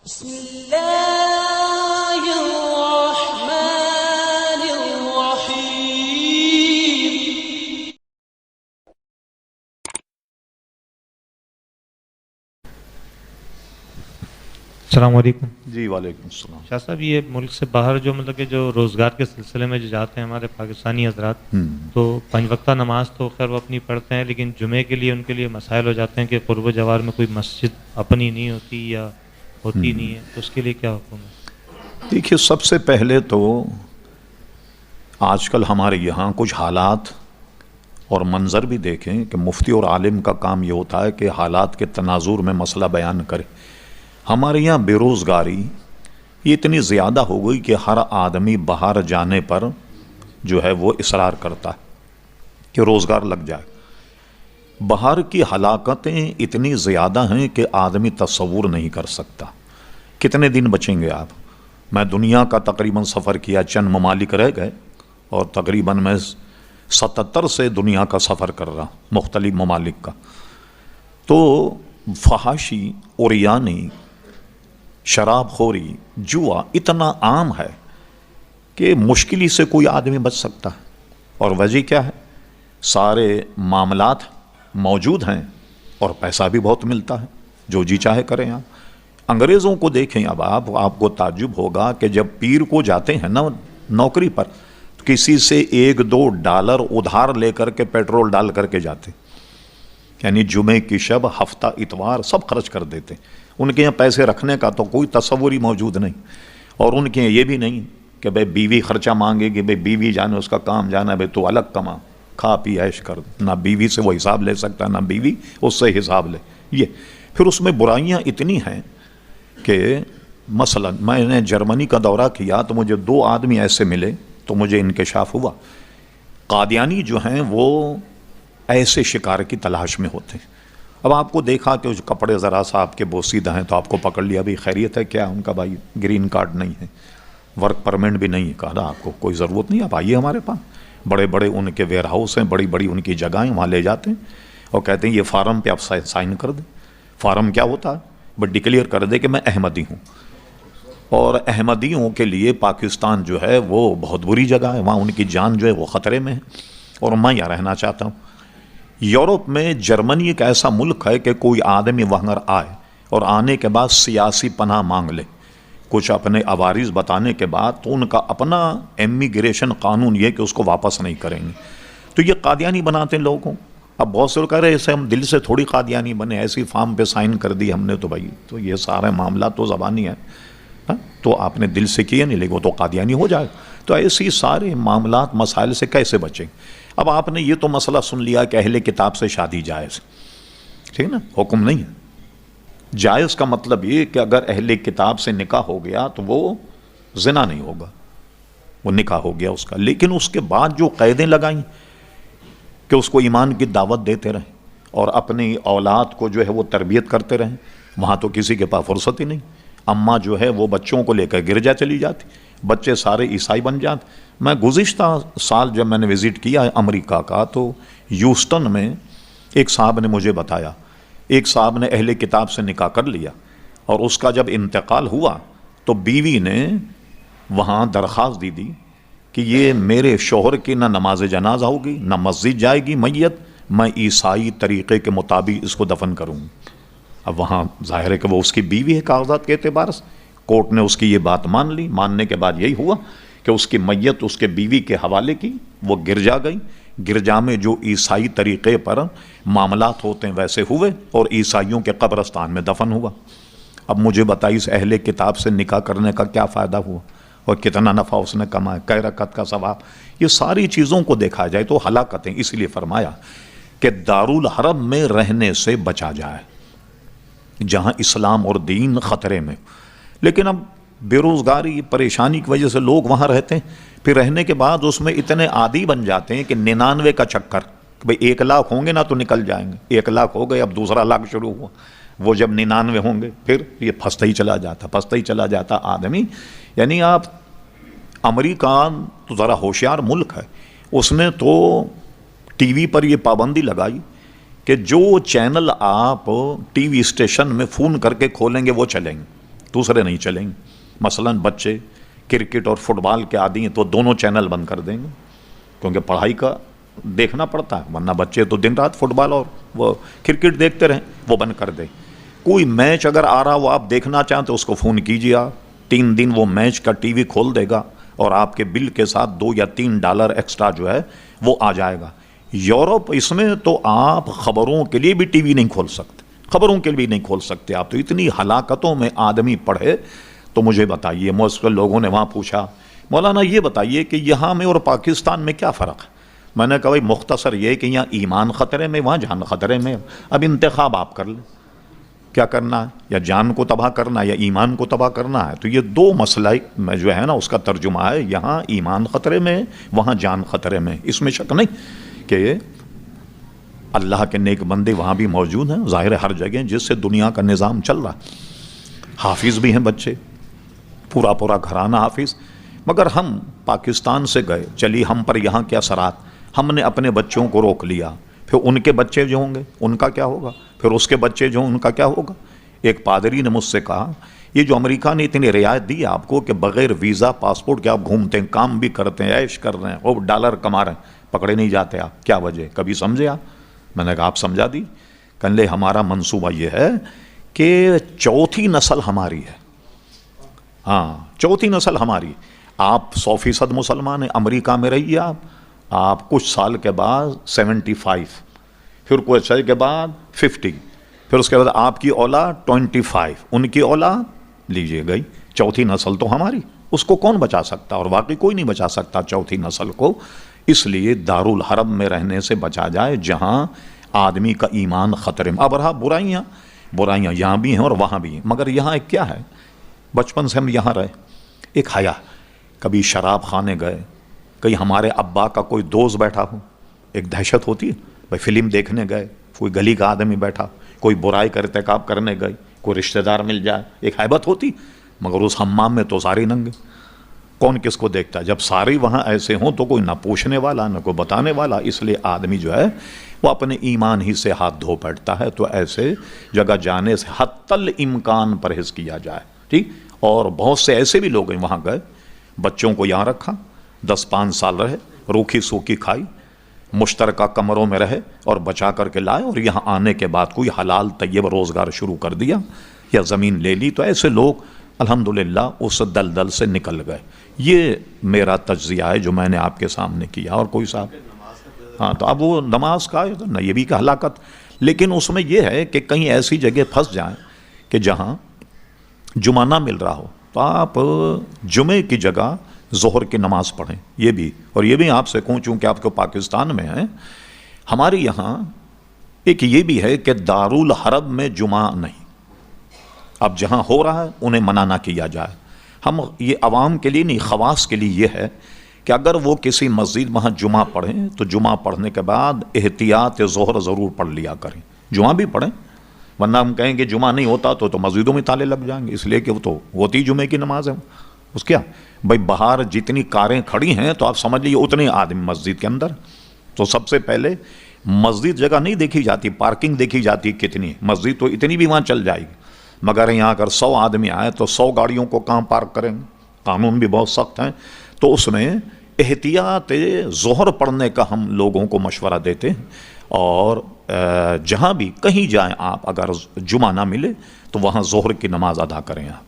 بسم الله الرحمن الرحيم. السلام علیکم. جی وعلیکم السلام. شاہ صاحب، یہ ملک سے باہر جو مطلب کہ جو روزگار کے سلسلے میں جو جاتے ہیں ہمارے پاکستانی حضرات، تو 5 وقتہ نماز تو خیر وہ اپنی پڑھتے ہیں، لیکن جمعے کے لیے ان کے لیے مسائل ہو جاتے ہیں کہ قرب و جوار میں کوئی مسجد اپنی نہیں ہوتی یا ہوتی نہیں ہے، تو اس کے لیے کیا حکم ہے؟ دیکھیے، سب سے پہلے تو آج کل ہمارے یہاں کچھ حالات اور منظر بھی دیکھیں کہ مفتی اور عالم کا کام یہ ہوتا ہے کہ حالات کے تناظر میں مسئلہ بیان کرے. ہمارے یہاں بے روزگاری یہ اتنی زیادہ ہو گئی کہ ہر آدمی باہر جانے پر جو ہے وہ اصرار کرتا ہے کہ روزگار لگ جائے. باہر کی ہلاکتیں اتنی زیادہ ہیں کہ آدمی تصور نہیں کر سکتا. کتنے دن بچیں گے آپ؟ میں دنیا کا تقریباً سفر کیا، چند ممالک رہ گئے، اور تقریباً میں 77 سے دنیا کا سفر کر رہا، مختلف ممالک کا. تو فحاشی، اوریانی، شراب خوری، جوا اتنا عام ہے کہ مشکل ہی سے کوئی آدمی بچ سکتا ہے. اور وجہ کیا ہے؟ سارے معاملات موجود ہیں اور پیسہ بھی بہت ملتا ہے، جو جی چاہے کریں. آپ انگریزوں کو دیکھیں. اب آپ کو تعجب ہوگا کہ جب پیر کو جاتے ہیں نا نوکری پر، تو کسی سے $1-2 ادھار لے کر کے پیٹرول ڈال کر کے جاتے، یعنی جمعے کی شب، ہفتہ، اتوار سب خرچ کر دیتے. ان کے یہاں پیسے رکھنے کا تو کوئی تصور ہی موجود نہیں. اور ان کے یہاں یہ بھی نہیں کہ بھئی بیوی خرچہ مانگے گی، بھئی بیوی جانے اس کا کام جانا ہے، بھئی تو الگ کما، کھا پی عیش کر. نہ بیوی سے وہ حساب لے سکتا، نہ بیوی اس سے حساب لے. یہ پھر اس میں برائیاں اتنی ہیں کہ مثلا میں نے جرمنی کا دورہ کیا تو مجھے 2 آدمی ایسے ملے تو مجھے انکشاف ہوا. قادیانی جو ہیں وہ ایسے شکار کی تلاش میں ہوتے ہیں. اب آپ کو دیکھا کہ کپڑے ذرا سا آپ کے بوسیدہ ہیں تو آپ کو پکڑ لیا، بھائی خیریت ہے کیا؟ ان کا بھائی گرین کارڈ نہیں ہے، ورک پرمٹ بھی نہیں ہے. کہا آپ کو کوئی ضرورت نہیں، آپ آئیے ہمارے پاس. بڑے بڑے ان کے ویئر ہاؤس ہیں، بڑی بڑی ان کی جگہیں، وہاں لے جاتے ہیں اور کہتے ہیں یہ فارم پہ آپ سائن کر دیں. فارم کیا ہوتا ہے؟ بس ڈکلیئر کر دے کہ میں احمدی ہوں. اور احمدیوں کے لیے پاکستان جو ہے وہ بہت بری جگہ ہے، وہاں ان کی جان جو ہے وہ خطرے میں ہے، اور میں یہاں رہنا چاہتا ہوں. یورپ میں جرمنی ایک ایسا ملک ہے کہ کوئی آدمی وہاں آئے اور آنے کے بعد سیاسی پناہ مانگ لے، کچھ اپنے عوارض بتانے کے بعد، تو ان کا اپنا امیگریشن قانون یہ کہ اس کو واپس نہیں کریں گے. تو یہ قادیانی بناتے ہیں لوگوں. اب بہت سے لوگ کہہ رہے ایسے ہم دل سے تھوڑی قادیانی بنے، ایسی فارم پہ سائن کر دی ہم نے تو بھائی تو یہ سارے معاملات تو زبانی ہیں، تو آپ نے دل سے کیے نہیں، لیکن وہ تو قادیانی ہو جائے. تو ایسی سارے معاملات مسائل سے کیسے بچیں؟ اب آپ نے یہ تو مسئلہ سن لیا کہ اہل کتاب سے شادی جائز، ٹھیک نا، حکم نہیں ہے. جائز کا مطلب یہ کہ اگر اہل کتاب سے نکاح ہو گیا تو وہ زنا نہیں ہوگا، وہ نکاح ہو گیا اس کا. لیکن اس کے بعد جو قیدیں لگائیں کہ اس کو ایمان کی دعوت دیتے رہیں اور اپنی اولاد کو جو ہے وہ تربیت کرتے رہیں، وہاں تو کسی کے پاس فرصت ہی نہیں. اماں جو ہے وہ بچوں کو لے کر گرجا چلی جاتی، بچے سارے عیسائی بن جاتے. میں گزشتہ سال جب میں نے وزٹ کیا امریکہ کا، تو ہیوسٹن میں ایک صاحب نے مجھے بتایا، ایک صاحب نے اہل کتاب سے نکاح کر لیا، اور اس کا جب انتقال ہوا تو بیوی نے وہاں درخواست دی کہ یہ میرے شوہر کی نہ نماز جنازہ ہوگی، نہ مسجد جائے گی میت، میں عیسائی طریقے کے مطابق اس کو دفن کروں. اب وہاں ظاہر ہے کہ وہ اس کی بیوی ہے کاغذات کے اعتبار سے. کورٹ نے اس کی یہ بات مان لی. ماننے کے بعد یہی ہوا کہ اس کی میت اس کے بیوی کے حوالے کی، وہ گرجا گئی. گرجا میں جو عیسائی طریقے پر معاملات ہوتے ہیں ویسے ہوئے، اور عیسائیوں کے قبرستان میں دفن ہوا. اب مجھے بتائیے اس اہل کتاب سے نکاح کرنے کا کیا فائدہ ہوا اور کتنا نفع اس نے کمایا، کئی رکعت کا ثواب. یہ ساری چیزوں کو دیکھا جائے تو ہلاکتیں. اس لیے فرمایا کہ دارالحرم میں رہنے سے بچا جائے جہاں اسلام اور دین خطرے میں. لیکن اب بے روزگاری، پریشانی کی وجہ سے لوگ وہاں رہتے ہیں، پھر رہنے کے بعد اس میں اتنے عادی بن جاتے ہیں کہ 99 کا چکر، بھئی 1 لاکھ ہوں گے نا تو نکل جائیں گے. 1 لاکھ ہو گئے، اب دوسرا لاکھ شروع ہوا. وہ جب 99 ہوں گے پھر یہ پھنستا ہی چلا جاتا آدمی. یعنی آپ امریکہ تو ذرا ہوشیار ملک ہے، اس نے تو ٹی وی پر یہ پابندی لگائی کہ جو چینل آپ ٹی وی اسٹیشن میں فون کر کے کھولیں گے وہ چلیں گے. تو دوسرے نہیں چلیں گے. مثلاً بچے کرکٹ اور فٹ بال کے عادی ہیں تو دونوں چینل بند کر دیں گے, کیونکہ پڑھائی کا دیکھنا پڑتا ہے, ورنہ بچے تو دن رات فٹ بال اور وہ کرکٹ دیکھتے رہیں, وہ بند کر دیں. کوئی میچ اگر آ رہا وہ آپ دیکھنا چاہیں تو اس کو فون کیجیے, آپ 3 دن وہ میچ کا ٹی وی کھول دے گا اور آپ کے بل کے ساتھ $2 یا $3 ایکسٹرا جو ہے وہ آ جائے گا. یورپ اس میں تو آپ خبروں کے لیے بھی ٹی وی نہیں کھول سکتے, خبروں کے لیے بھی نہیں کھول سکتے آپ. تو اتنی ہلاکتوں میں آدمی پڑھے. تو مجھے بتائیے, مسلم لوگوں نے وہاں پوچھا مولانا یہ بتائیے کہ یہاں میں اور پاکستان میں کیا فرق ہے؟ میں نے کہا بھائی مختصر یہ کہ یہاں ایمان خطرے میں, وہاں جان خطرے میں. اب انتخاب آپ کر لیں, کیا کرنا ہے, یا جان کو تباہ کرنا ہے یا ایمان کو تباہ کرنا ہے. تو یہ 2 مسئلہ میں جو ہے نا اس کا ترجمہ ہے, یہاں ایمان خطرے میں, وہاں جان خطرے میں. اس میں شک نہیں کہ اللہ کے نیک بندے وہاں بھی موجود ہیں, ظاہر ہے ہر جگہ جس سے دنیا کا نظام چل رہا. حافظ بھی ہیں بچے, پورا گھرانہ حافظ. مگر ہم پاکستان سے گئے, چلی ہم پر یہاں کے اثرات, ہم نے اپنے بچوں کو روک لیا. پھر ان کے بچے جو ہوں گے ان کا کیا ہوگا, پھر اس کے بچے جو ان کا کیا ہوگا. ایک پادری نے مجھ سے کہا یہ جو امریکہ نے اتنی رعایت دی آپ کو کہ بغیر ویزا پاسپورٹ کے آپ گھومتے ہیں, کام بھی کرتے ہیں, عیش کر رہے ہیں, وہ ڈالر کما رہے ہیں, پکڑے نہیں جاتے آپ, کیا وجہ, کبھی سمجھے آپ؟ میں نے کہا آپ سمجھا دی. کہنے لے ہمارا منصوبہ یہ ہے کہ 4تھی نسل ہماری ہے. ہاں 4تھی نسل ہماری. آپ 100% مسلمان ہیں, امریکہ میں رہیے آپ کچھ سال کے بعد 75, پھر کچھ سال کے بعد 50, پھر اس کے بعد آپ کی اولاد 25, ان کی اولاد لیجئے گئی. 4تھی نسل تو ہماری, اس کو کون بچا سکتا, اور واقعی کوئی نہیں بچا سکتا 4تھی نسل کو. اس لیے دارالحرب میں رہنے سے بچا جائے جہاں آدمی کا ایمان خطرے میں. اب رہا برائیاں یہاں بھی ہیں اور وہاں بھی ہیں, مگر یہاں ایک کیا ہے, بچپن سے ہم یہاں رہے, ایک حیا. کبھی شراب خانے گئے, کہیں ہمارے ابا کا کوئی دوست بیٹھا ہو, ایک دہشت ہوتی ہے. بھائی فلم دیکھنے گئے, کوئی گلی کا آدمی بیٹھا, کوئی برائی کا ارتکاب کرنے گئے, کوئی رشتہ دار مل جائے, ایک ہیبت ہوتی. مگر اس حمام میں تو سارے ننگے, کون کس کو دیکھتا ہے. جب سارے وہاں ایسے ہوں تو کوئی نہ پوچھنے والا نہ کوئی بتانے والا. اس لیے آدمی جو ہے وہ اپنے ایمان ہی سے ہاتھ دھو بیٹھتا ہے. تو ایسے جگہ جانے سے حتی الامکان پرہیز کیا جائے, ٹھیک. اور بہت سے ایسے بھی لوگ ہیں وہاں گئے, بچوں کو یہاں رکھا, 10-5 سال رہے, روکھی سوکھی کھائی, مشترکہ کمروں میں رہے اور بچا کر کے لائے, اور یہاں آنے کے بعد کوئی حلال طیب روزگار شروع کر دیا یا زمین لے لی. تو ایسے لوگ الحمدللہ اس دلدل سے نکل گئے. یہ میرا تجزیہ ہے جو میں نے آپ کے سامنے کیا. اور کوئی صاحب؟ ہاں تو اب وہ نماز کا نہ, یہ بھی کہ ہلاکت. لیکن اس میں یہ ہے کہ کہیں ایسی جگہ پھنس جائیں کہ جہاں جمعہ نہ مل رہا ہو تو آپ جمعے کی جگہ ظہر کی نماز پڑھیں. یہ بھی, اور یہ بھی آپ سے کہوں چونکہ آپ کو پاکستان میں ہیں, ہمارے یہاں ایک یہ بھی ہے کہ دارالحرب میں جمعہ نہیں. اب جہاں ہو رہا ہے انہیں منع نہ کیا جائے. ہم یہ عوام کے لیے نہیں, خواص کے لیے یہ ہے کہ اگر وہ کسی مسجد وہاں جمعہ پڑھیں تو جمعہ پڑھنے کے بعد احتیاط ظہر ضرور پڑھ لیا کریں. جمعہ بھی پڑھیں, ورنہ ہم کہیں گے جمعہ نہیں ہوتا تو مسجدوں میں تالے لگ جائیں گے. اس لیے کہ وہ تو ہوتی جمعے کی نماز ہے. اس کیا بھائی, باہر جتنی کاریں کھڑی ہیں تو آپ سمجھ لیجیے اتنے آدمی مسجد کے اندر. تو سب سے پہلے مسجد جگہ نہیں دیکھی جاتی, پارکنگ دیکھی جاتی کتنی. مسجد تو اتنی بھی وہاں چل جائے گی, مگر یہاں اگر 100 آدمی آئے تو 100 گاڑیوں کو کہاں پارک کریں گے. قانون بھی بہت سخت ہیں. تو اس میں احتیاط ظہر پڑھنے کا ہم لوگوں کو مشورہ دیتے ہیں. اور جہاں بھی کہیں جائیں آپ, اگر جمعہ نہ ملے تو وہاں ظہر کی نماز ادا کریں آپ.